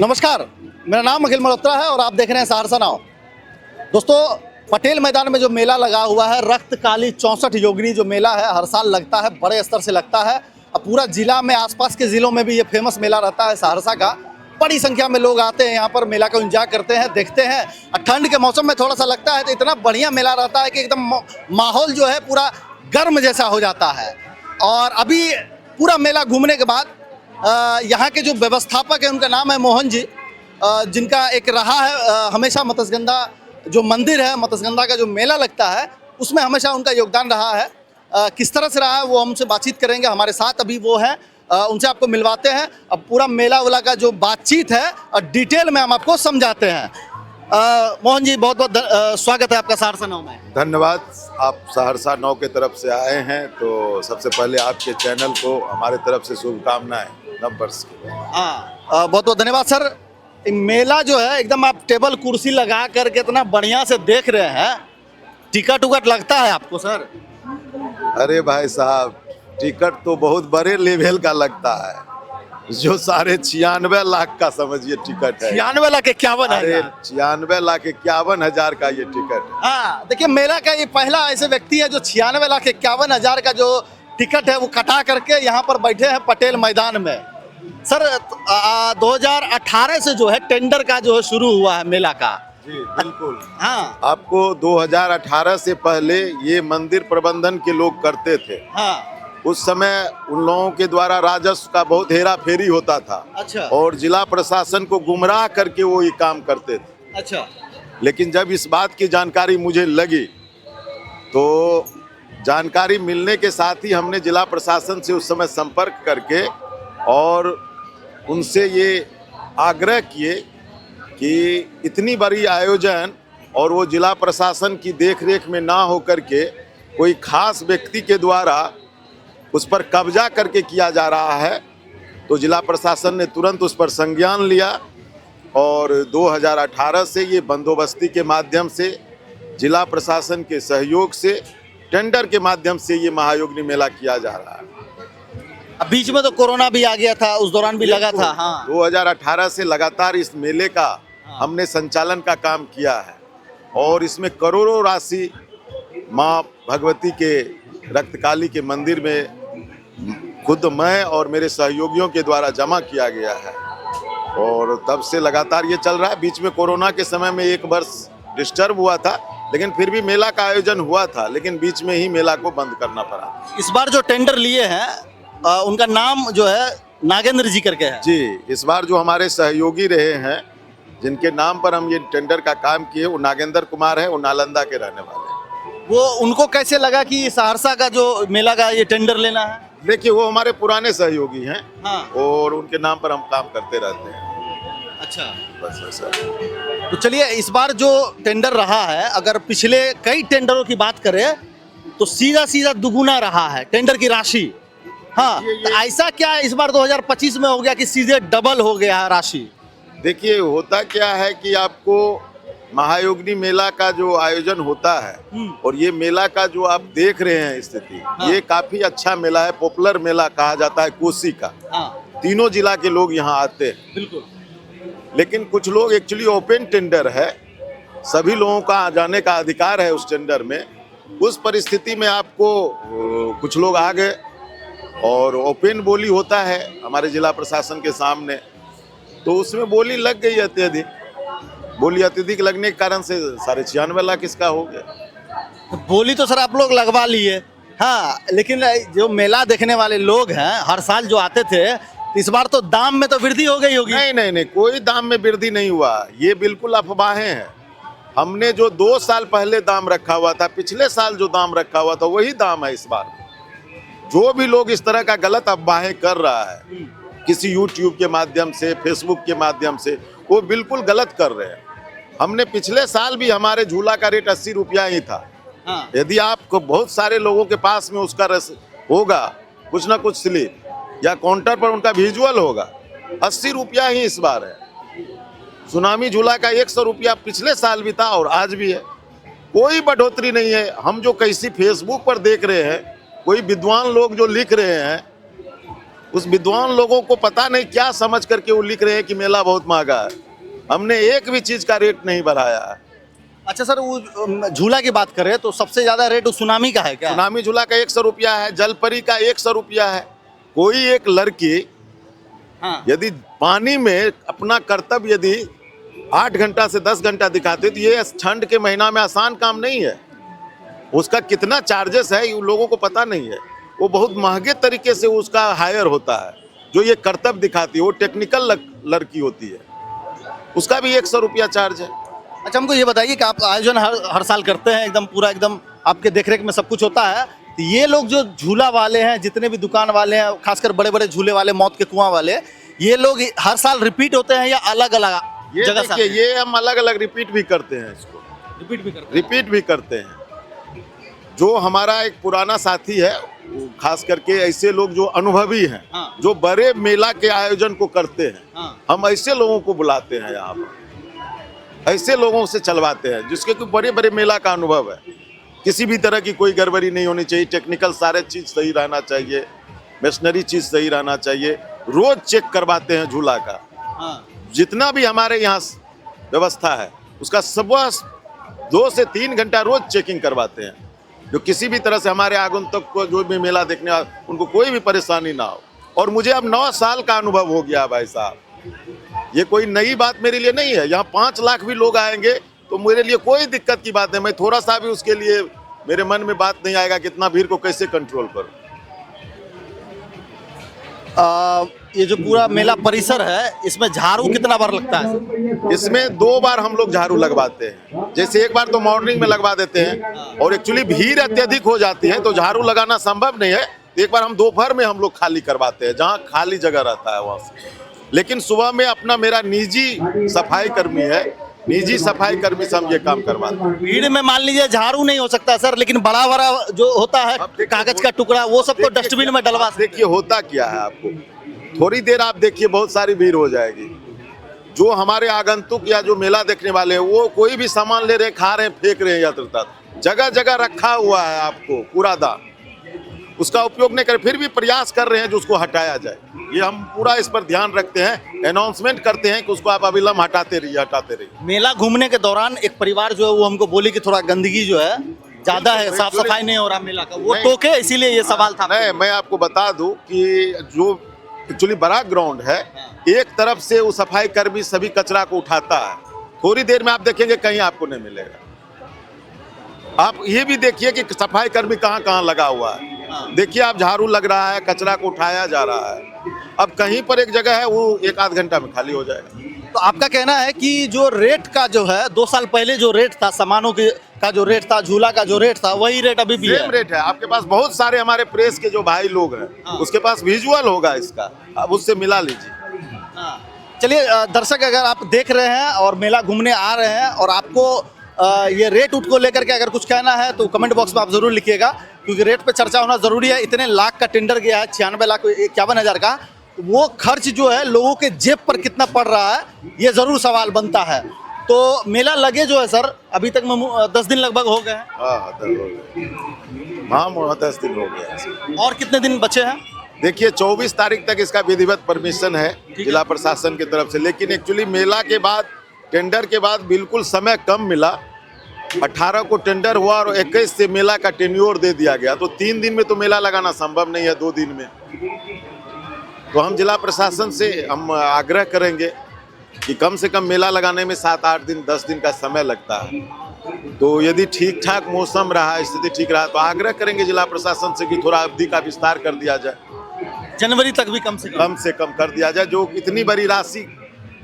नमस्कार, मेरा नाम अखिल मल्होत्रा है और आप देख रहे हैं सहरसा नाव। दोस्तों, पटेल मैदान में जो मेला लगा हुआ है, रक्तकाली 64 योगिनी जो मेला है, हर साल लगता है, बड़े स्तर से लगता है। अब पूरा जिला में, आसपास के ज़िलों में भी ये फेमस मेला रहता है सहरसा का। बड़ी संख्या में लोग आते हैं यहाँ पर, मेला को एंजॉय करते हैं, देखते हैं। ठंड के मौसम में थोड़ा सा लगता है तो इतना बढ़िया मेला रहता है कि एकदम माहौल जो है पूरा गर्म जैसा हो जाता है। और अभी पूरा मेला घूमने के बाद यहाँ के जो व्यवस्थापक हैं, उनका नाम है मोहन जी, जिनका एक रहा है हमेशा मत्स्यगंधा जो मंदिर है, मत्स्यगंधा का जो मेला लगता है, उसमें हमेशा उनका योगदान रहा है। किस तरह से रहा है वो हमसे बातचीत करेंगे। हमारे साथ अभी वो हैं, उनसे आपको मिलवाते हैं। अब पूरा मेला वाला का जो बातचीत है और डिटेल में हम आपको समझाते हैं। मोहन जी, बहुत बहुत स्वागत है आपका सहरसा नाव में। धन्यवाद। आप सहरसा नाव के तरफ से आए हैं तो सबसे पहले आपके चैनल को हमारे तरफ से शुभकामनाएं नव वर्ष की। हाँ, बहुत बहुत धन्यवाद सर। मेला जो है एकदम आप टेबल कुर्सी लगा करके इतना बढ़िया से देख रहे हैं। टिकट उकट लगता है आपको सर? अरे भाई साहब, टिकट तो बहुत बड़े लेवल का लगता है, जो 96 लाख का समझिए टिकट है। 96 लाख 51 अरे हजार। 96 लाख 51 हजार का ये टिकट है। हाँ, देखिए मेला का ये पहला ऐसे व्यक्ति है जो 96 लाख 51 हजार का जो टिकट है वो कटा करके यहाँ पर बैठे हैं पटेल मैदान में। सर, 2018 से जो है टेंडर का जो है शुरू हुआ है मेला का। जी बिल्कुल। हाँ आपको 2018 से पहले ये मंदिर प्रबंधन के लोग करते थे। हाँ। उस समय उन लोगों के द्वारा राजस्व का बहुत हेरा फेरी होता था। अच्छा और जिला प्रशासन को गुमराह करके वो ये काम करते थे। अच्छा। लेकिन जब इस बात की जानकारी मुझे लगी तो जानकारी मिलने के साथ ही हमने जिला प्रशासन से उस समय संपर्क करके और उनसे ये आग्रह किए कि इतनी बड़ी आयोजन और वो जिला प्रशासन की देखरेख में ना होकर के कोई खास व्यक्ति के द्वारा उस पर कब्जा करके किया जा रहा है, तो जिला प्रशासन ने तुरंत उस पर संज्ञान लिया और 2018 से ये बंदोबस्ती के माध्यम से, जिला प्रशासन के सहयोग से, टेंडर के माध्यम से ये महायोगिनी मेला किया जा रहा है। अब बीच में तो कोरोना भी आ गया था, उस दौरान भी लगा था। हाँ, 2018 से लगातार इस मेले का हमने संचालन का काम किया है और इसमें करोड़ों राशि माँ भगवती के रक्तकाली के मंदिर में खुद मैं और मेरे सहयोगियों के द्वारा जमा किया गया है और तब से लगातार ये चल रहा है। बीच में कोरोना के समय में एक वर्ष डिस्टर्ब हुआ था, लेकिन फिर भी मेला का आयोजन हुआ था, लेकिन बीच में ही मेला को बंद करना पड़ा। इस बार जो टेंडर लिए हैं उनका नाम जो है नागेंद्र जी करके है। जी, इस बार जो हमारे सहयोगी रहे हैं, जिनके नाम पर हम ये टेंडर का काम किए, वो नागेंद्र कुमार है, वो नालंदा के रहने वाले हैं। वो उनको कैसे लगा कि सहरसा का जो मेला का ये टेंडर लेना है? देखिए, वो हमारे पुराने सहयोगी हैं। हाँ। और उनके नाम पर हम काम करते रहते हैं। अच्छा, बस ऐसा। तो चलिए, इस बार जो टेंडर रहा है, अगर पिछले कई टेंडरों की बात करें तो सीधा सीधा दुगुना रहा है टेंडर की राशि। हाँ, तो ऐसा क्या इस बार 2025 में हो गया कि सीधे डबल हो गया है राशि? देखिए, होता क्या है कि आपको महायोगिनी मेला का जो आयोजन होता है और ये मेला का जो आप देख रहे हैं स्थिति, हाँ। ये काफी अच्छा मेला है, पॉपुलर मेला कहा जाता है कोसी का। हाँ, तीनों जिला के लोग यहाँ आते हैं। बिल्कुल। लेकिन कुछ लोग, एक्चुअली ओपन टेंडर है, सभी लोगों का जाने का अधिकार है उस टेंडर में। उस परिस्थिति में आपको कुछ लोग आ गए और ओपन बोली होता है हमारे जिला प्रशासन के सामने, तो उसमें बोली लग गई अत्यधिक। बोली अत्यधिक लगने के कारण से 96.5 लाख इसका हो गया। तो बोली तो सर आप लोग लगवा लिए। हाँ, लेकिन जो मेला देखने वाले लोग हैं, हर साल जो आते थे, इस बार तो दाम में तो वृद्धि हो गई होगी। नहीं नहीं नहीं, कोई दाम में वृद्धि नहीं हुआ, ये बिल्कुल अफवाहें हैं। हमने जो 2 साल पहले दाम रखा हुआ था, पिछले साल जो दाम रखा हुआ था, वही दाम है इस बार। जो भी लोग इस तरह का गलत अफवाहें कर रहा है किसी यूट्यूब के माध्यम से, फेसबुक के माध्यम से, वो बिल्कुल गलत कर रहे हैं। हमने पिछले साल भी, हमारे झूला का रेट 80 रुपया ही था। हाँ। यदि आपको बहुत सारे लोगों के पास में उसका रस होगा, कुछ ना कुछ स्लिप या काउंटर पर उनका विजुअल होगा, 80 रुपया ही इस बार है। सुनामी झूला का 100 रुपया पिछले साल भी था और आज भी है, कोई बढ़ोतरी नहीं है। हम जो कैसी फेसबुक पर देख रहे हैं, कोई विद्वान लोग जो लिख रहे हैं उस विद्वान लोगों को पता नहीं क्या समझ करके वो लिख रहे हैं कि मेला बहुत महंगा है। हमने एक भी चीज का रेट नहीं बढ़ाया है। अच्छा सर, वो झूला की बात करें तो सबसे ज्यादा रेट उस सुनामी का है क्या? सुनामी झूला का 100 रुपया है, जलपरी का 100 रुपया है। कोई एक लड़की हाँ। यदि पानी में अपना कर्तव्य यदि 8 घंटा से 10 घंटा दिखाते तो ये ठंड के महीना में आसान काम नहीं है। उसका कितना चार्जेस है ये लोगों को पता नहीं है। वो बहुत महंगे तरीके से उसका हायर होता है। जो ये कर्तव्य दिखाती है वो टेक्निकल लड़की होती है, उसका भी 100 रुपया चार्ज है। अच्छा, हमको ये बताइए कि आप आयोजन हर साल करते हैं, एकदम पूरा एकदम आपके देखरेख में सब कुछ होता है, तो ये लोग जो झूला वाले हैं, जितने भी दुकान वाले हैं, खासकर बड़े बड़े झूले वाले, मौत के कुआं वाले, ये लोग हर साल रिपीट होते हैं या अलग अलग जगह से? ये हम अलग अलग रिपीट भी करते हैं, इसको रिपीट भी करते हैं। जो हमारा एक पुराना साथी है, खास करके ऐसे लोग जो अनुभवी हैं, हाँ। जो बड़े मेला के आयोजन को करते हैं, हाँ। हम ऐसे लोगों को बुलाते हैं यहाँ पर, ऐसे लोगों से चलवाते हैं जिसके कोई बड़े बड़े मेला का अनुभव है। किसी भी तरह की कोई गड़बड़ी नहीं होनी चाहिए, टेक्निकल सारे चीज सही रहना चाहिए, मशीनरी चीज सही रहना चाहिए। रोज चेक करवाते हैं झूला का। हाँ। जितना भी हमारे यहाँ व्यवस्था है उसका सुबह 2 से 3 घंटा रोज चेकिंग करवाते हैं, जो किसी भी तरह से हमारे आगंतुक को, जो भी मेला देखने आ, उनको कोई भी परेशानी ना हो। और मुझे अब 9 साल का अनुभव हो गया भाई साहब, ये कोई नई बात मेरे लिए नहीं है। यहाँ 5 लाख भी लोग आएंगे तो मेरे लिए कोई दिक्कत की बात नहीं। मैं थोड़ा सा भी उसके लिए मेरे मन में बात नहीं आएगा कि इतना भीड़ को कैसे कंट्रोल करूं। ये जो पूरा मेला परिसर है, इसमें झाड़ू कितना बार लगता है? इसमें 2 बार हम लोग झाड़ू लगवाते हैं। जैसे एक बार तो मॉर्निंग में लगवा देते हैं, और एक्चुअली भीड़ अत्यधिक हो जाती है तो झाड़ू लगाना संभव नहीं है। एक बार हम दोपहर में हम लोग खाली करवाते हैं, जहाँ खाली जगह रहता है वहाँ से। लेकिन सुबह में अपना मेरा निजी सफाई कर्मी है, निजी सफाई कर्मी से हम ये काम करवाते हैं। भीड़ में मान लीजिए झाड़ू नहीं हो सकता सर, लेकिन बड़ा बड़ा जो होता है कागज का टुकड़ा, वो सब तो डस्टबिन में डलवा। देखिए होता क्या है, आपको थोड़ी देर आप देखिए बहुत सारी भीड़ हो जाएगी। जो हमारे आगंतुक या जो मेला देखने वाले हैं वो कोई भी सामान ले रहे हैं, खा रहे हैं, फेंक रहे हैं यत्र, जगह जगह रखा हुआ है आपको कूड़ादान, उसका उपयोग नहीं कर, फिर भी प्रयास कर रहे हैं जो उसको हटाया जाए। ये हम पूरा इस पर ध्यान रखते हैं, अनाउंसमेंट करते हैं कि उसको आप अविलंब हटाते रहिए। मेला घूमने के दौरान एक परिवार जो है वो हमको बोली कि थोड़ा गंदगी जो है ज्यादा है, साफ सफाई नहीं हो रहा मेला का, वो टोके, इसीलिए ये सवाल था। नहीं, मैं आपको बता दूं कि जो एक्चुअली बड़ा ग्राउंड है, एक तरफ से वो सफाई कर्मी सभी कचरा को उठाता है। थोड़ी देर में आप देखेंगे कहीं आपको नहीं मिलेगा। आप ये भी देखिए कि सफाई कर्मी कहाँ कहाँ लगा हुआ है। देखिए आप, झाड़ू लग रहा है, कचरा को उठाया जा रहा है। अब कहीं पर एक जगह है वो 1-8 घंटा में खाली हो जाएगा। तो आपका कहना है कि जो रेट का जो है 2 साल पहले जो रेट था, सामानों का जो रेट था, झूला का जो रेट था, वही रेट अभी भी है? सेम रेट है। आपके पास बहुत सारे हमारे प्रेस के जो भाई लोग हैं, उसके पास विजुअल होगा इसका, आप उससे मिला लीजिए। चलिए दर्शक, अगर आप देख रहे हैं और मेला घूमने आ रहे हैं और आपको ये रेट उठ को लेकर के अगर कुछ कहना है तो कमेंट बॉक्स में आप जरूर लिखिएगा, क्योंकि रेट पे चर्चा होना जरूरी है। इतने लाख का टेंडर गया है, 96,51,000 का, वो खर्च जो है लोगों के जेब पर कितना पड़ रहा है, ये जरूर सवाल बनता है। तो मेला लगे जो है सर, अभी तक 10 दिन लगभग हो गए हैं। हाँ 10 दिन हो गए। और कितने दिन बचे हैं? देखिए 24 तारीख तक इसका विधिवत परमिशन है जिला प्रशासन की तरफ से, लेकिन एक्चुअली मेला के बाद, टेंडर के बाद बिल्कुल समय कम मिला। 18 को टेंडर हुआ और 21 से मेला का टेन्योर दे दिया गया, तो 3 दिन में तो मेला लगाना संभव नहीं है, 2 दिन में। तो हम जिला प्रशासन से हम आग्रह करेंगे कि कम से कम मेला लगाने में 7-8 दिन 10 दिन का समय लगता है। तो यदि ठीक ठाक मौसम रहा, स्थिति ठीक रहा, तो आग्रह करेंगे जिला प्रशासन से कि थोड़ा अवधि का विस्तार कर दिया जाए, जनवरी तक भी कम से कम कर दिया जाए, जो इतनी बड़ी राशि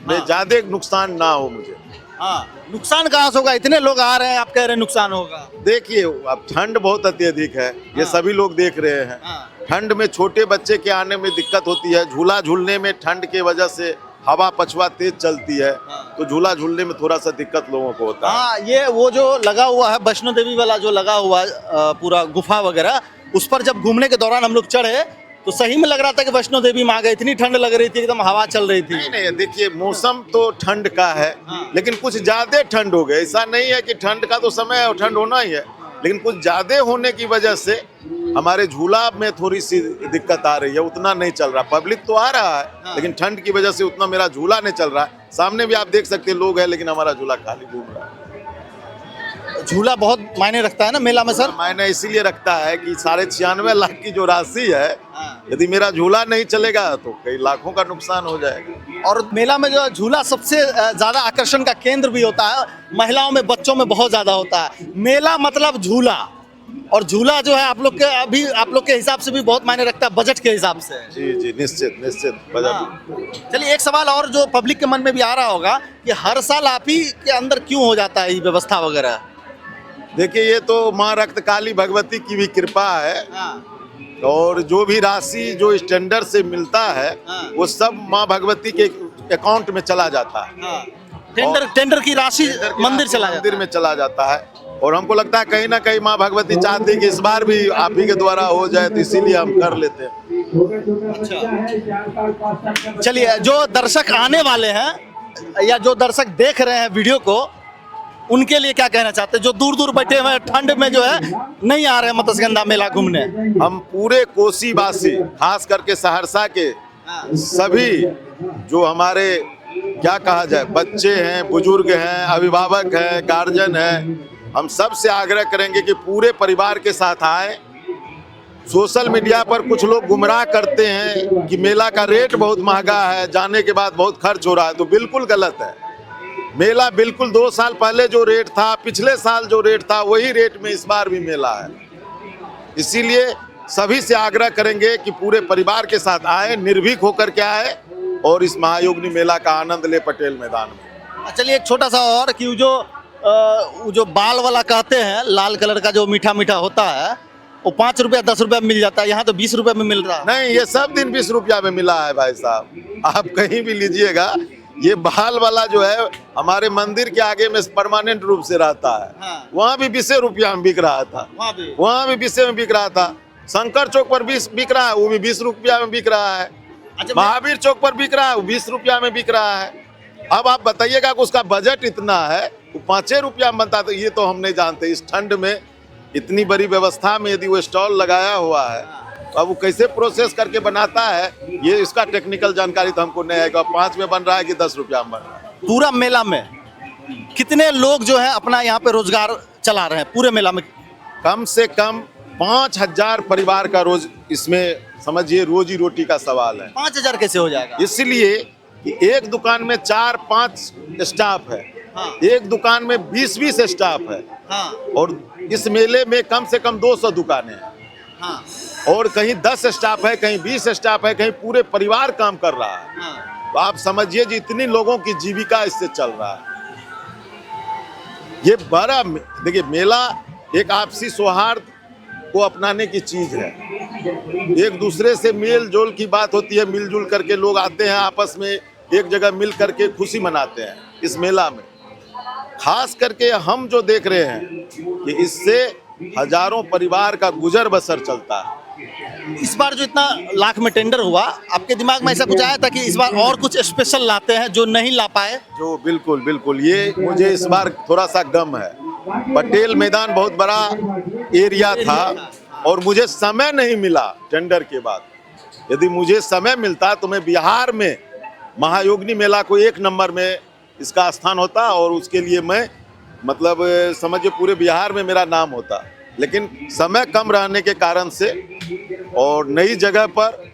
में ज्यादा नुकसान ना हो मुझे। हाँ, नुकसान कहाँ से होगा? इतने लोग आ रहे हैं, आप कह रहे हैं नुकसान होगा। देखिए अब ठंड बहुत अत्यधिक है, ये सभी लोग देख रहे हैं। ठंड में छोटे बच्चे के आने में दिक्कत होती है, झूला झूलने में ठंड के वजह से हवा पछुआ तेज चलती है, तो झूला झूलने में थोड़ा सा दिक्कत लोगों को होता है। हाँ, ये वो जो लगा हुआ है वैष्णो देवी वाला जो लगा हुआ है पूरा गुफा वगैरह, उस पर जब घूमने के दौरान हम लोग चढ़े तो सही में लग रहा था कि वैष्णो देवी में आ गए, इतनी ठंड लग रही थी, एकदम हवा चल रही थी। नहीं, देखिए मौसम तो ठंड का है, लेकिन कुछ ज्यादा ठंड हो गई। ऐसा नहीं है कि ठंड का तो समय है और ठंड होना ही है, लेकिन कुछ ज्यादा होने की वजह से हमारे झूला में थोड़ी सी दिक्कत आ रही है, उतना नहीं चल रहा। पब्लिक तो आ रहा है, हाँ। लेकिन ठंड की वजह से उतना मेरा झूला नहीं चल रहा है। सामने भी आप देख सकते हैं लोग हैं, लेकिन हमारा झूला खाली घूम रहा है। झूला बहुत मायने रखता है ना मेला में सर। मायने इसीलिए रखता है कि 96.5 लाख की जो राशि है, यदि मेरा झूला नहीं चलेगा तो कई लाखों का नुकसान हो जाएगा। और मेला में जो झूला सबसे ज्यादा आकर्षण का केंद्र भी होता है, महिलाओं में, बच्चों में बहुत ज्यादा होता है। मेला मतलब झूला, और झूला जो है आप लोग के हिसाब से भी बहुत मायने रखता है, बजट के हिसाब से। जी जी, निश्चित निश्चित बजट। चलिए, एक सवाल और जो पब्लिक के मन में भी आ रहा होगा कि हर साल आप ही के अंदर क्यों हो जाता है ये व्यवस्था वगैरह? देखिए, ये तो माँ रक्तकाली भगवती की भी कृपा है, और जो भी राशि जो स्टैंडर्ड से मिलता है वो सब माँ भगवती के अकाउंट में चला जाता है। टेंडर की राशि मंदिर में चला जाता है। और हमको लगता है कहीं ना कहीं माँ भगवती चाहती है कि इस बार भी आप ही के द्वारा हो जाए, तो इसीलिए हम कर लेते हैं। चलिए, जो दर्शक आने वाले हैं या जो दर्शक देख रहे हैं वीडियो को, उनके लिए क्या कहना चाहते हैं जो दूर दूर बैठे हुए ठंड में जो है नहीं आ रहे हैं मत्स्यगंधा मेला घूमने? हम पूरे कोसी वासी, खास करके सहरसा के सभी जो हमारे क्या कहा जाए, बच्चे हैं, बुजुर्ग हैं, अभिभावक हैं, गार्जियन हैं, हम सब से आग्रह करेंगे कि पूरे परिवार के साथ आए। सोशल मीडिया पर कुछ लोग गुमराह करते हैं कि मेला का रेट बहुत महंगा है, जाने के बाद बहुत खर्च हो रहा है, तो बिल्कुल गलत है। मेला बिल्कुल 2 साल पहले जो रेट था, पिछले साल जो रेट था, वही रेट में इस बार भी मेला है। इसीलिए सभी से आग्रह करेंगे कि पूरे परिवार के साथ आए, निर्भीक होकर के आए और इस महायोगिनी मेला का आनंद ले पटेल मैदान में। चलिए, एक छोटा सा और कि वो जो बाल वाला कहते हैं, लाल कलर का जो मीठा मीठा होता है, वो 5 रुपया 10 रुपया में मिल जाता है, यहाँ तो 20 रुपये में मिल रहा है। नहीं, ये सब दिन 20 रुपया में मिला है भाई साहब। आप कहीं भी लीजिएगा, ये बाल वाला जो है हमारे मंदिर के आगे में परमानेंट रूप से रहता है। वहाँ भी 20 रुपया में बिक रहा था, वहाँ भी 20 में बिक रहा था। शंकर चौक पर 20 बिक रहा है, वो भी 20 रुपया में बिक रहा है। महावीर चौक पर बिक रहा है, वो 20 रुपया में बिक रहा है। अब आप बताइएगा कि उसका बजट इतना है, वो 5 रुपया में बनता, तो ये तो हम नहीं जानते। इस ठंड में इतनी बड़ी व्यवस्था में यदि वो स्टॉल लगाया हुआ है, अब वो कैसे प्रोसेस करके बनाता है, ये इसका टेक्निकल जानकारी तो हमको नहीं है कि 5 में बन रहा है कि 10 रुपया में बन रहा है। पूरा मेला में कितने लोग जो है अपना यहाँ पे रोजगार चला रहे हैं पूरे मेला में? कम से कम 5000 परिवार का रोज, इसमें समझिए रोजी रोटी का सवाल है। 5000 कैसे हो जाएगा? इसलिए कि एक दुकान में 4-5 स्टाफ है, एक दुकान में 20-20 स्टाफ है, और इस मेले में कम से कम 200 दुकानें हैं, और कहीं 10 स्टाफ है, कहीं 20 स्टाफ है, कहीं पूरे परिवार काम कर रहा है। तो आप समझिए जी, इतनी लोगों की जीविका इससे चल रहा है। ये बड़ा, देखिए, मेला एक आपसी सौहार्द को अपनाने की चीज है। एक दूसरे से मेल जोल की बात होती है, मिलजुल करके लोग आते हैं, आपस में एक जगह मिल करके खुशी मनाते हैं। इस मेला में खास करके हम जो देख रहे हैं कि इससे हजारों परिवार का गुजर बसर चलता है। इस बार जो इतना लाख में टेंडर हुआ, आपके दिमाग में ऐसा कुछ आया था कि इस बार और कुछ स्पेशल लाते हैं जो नहीं ला पाए? जो बिल्कुल बिल्कुल, ये मुझे इस बार थोड़ा सा गम है। पटेल मैदान बहुत बड़ा एरिया था और मुझे समय नहीं मिला टेंडर के बाद। यदि मुझे समय मिलता तो मैं बिहार में महायोगिनी मेला को 1 नंबर में इसका स्थान होता, और उसके लिए मैं मतलब समझिए पूरे बिहार में मेरा नाम होता। लेकिन समय कम रहने के कारण से और नई जगह पर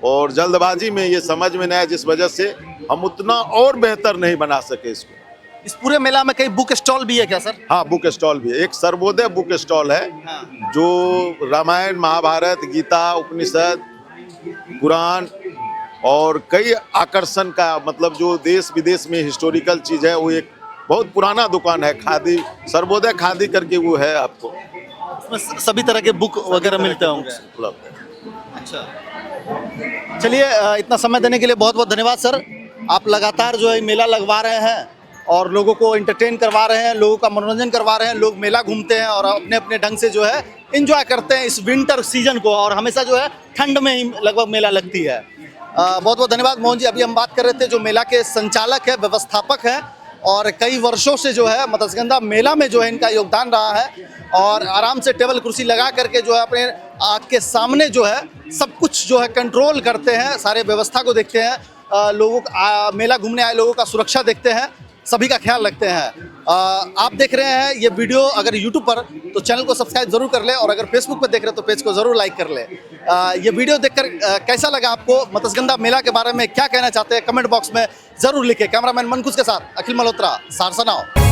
और जल्दबाजी में ये समझ में नहीं आया, जिस वजह से हम उतना और बेहतर नहीं बना सके इसको। इस पूरे मेला में कई बुक स्टॉल भी है क्या सर? हाँ, बुक स्टॉल भी है। एक सर्वोदय बुक स्टॉल है, जो रामायण, महाभारत, गीता, उपनिषद, कुरान और कई आकर्षण का, मतलब जो देश विदेश में हिस्टोरिकल चीज है, वो एक बहुत पुराना दुकान है। खादी, सर्वोदय खादी करके वो है, आपको उसमें सभी तरह के बुक वगैरह मिलते होंगे। अच्छा, चलिए, इतना समय देने के लिए बहुत बहुत धन्यवाद सर। आप लगातार जो है मेला लगवा रहे हैं और लोगों को एंटरटेन करवा रहे हैं, लोगों का मनोरंजन करवा रहे हैं। लोग मेला घूमते हैं और अपने अपने ढंग से जो है एंजॉय करते हैं इस विंटर सीजन को, और हमेशा जो है ठंड में ही लगभग मेला लगती है। बहुत बहुत धन्यवाद मोहन जी। अभी हम बात कर रहे थे जो मेला के संचालक है, व्यवस्थापक हैं, और कई वर्षों से जो है मत्स्यगंधा मेला में जो है इनका योगदान रहा है, और आराम से टेबल कुर्सी लगा करके जो है अपने आग के सामने जो है सब कुछ जो है कंट्रोल करते हैं, सारे व्यवस्था को देखते हैं, लोगों का मेला घूमने आए लोगों का सुरक्षा देखते हैं, सभी का ख्याल रखते हैं। आप देख रहे हैं ये वीडियो अगर यूट्यूब पर तो चैनल को सब्सक्राइब जरूर कर ले, और अगर फेसबुक पर देख रहे हैं तो पेज को जरूर लाइक कर ले। ये वीडियो देखकर कैसा लगा आपको, मत्स्यगंधा मेला के बारे में क्या कहना चाहते हैं कमेंट बॉक्स में जरूर लिखें। कैमरामैन मनकुश के साथ अखिल मल्होत्रा, सहरसा नाउ।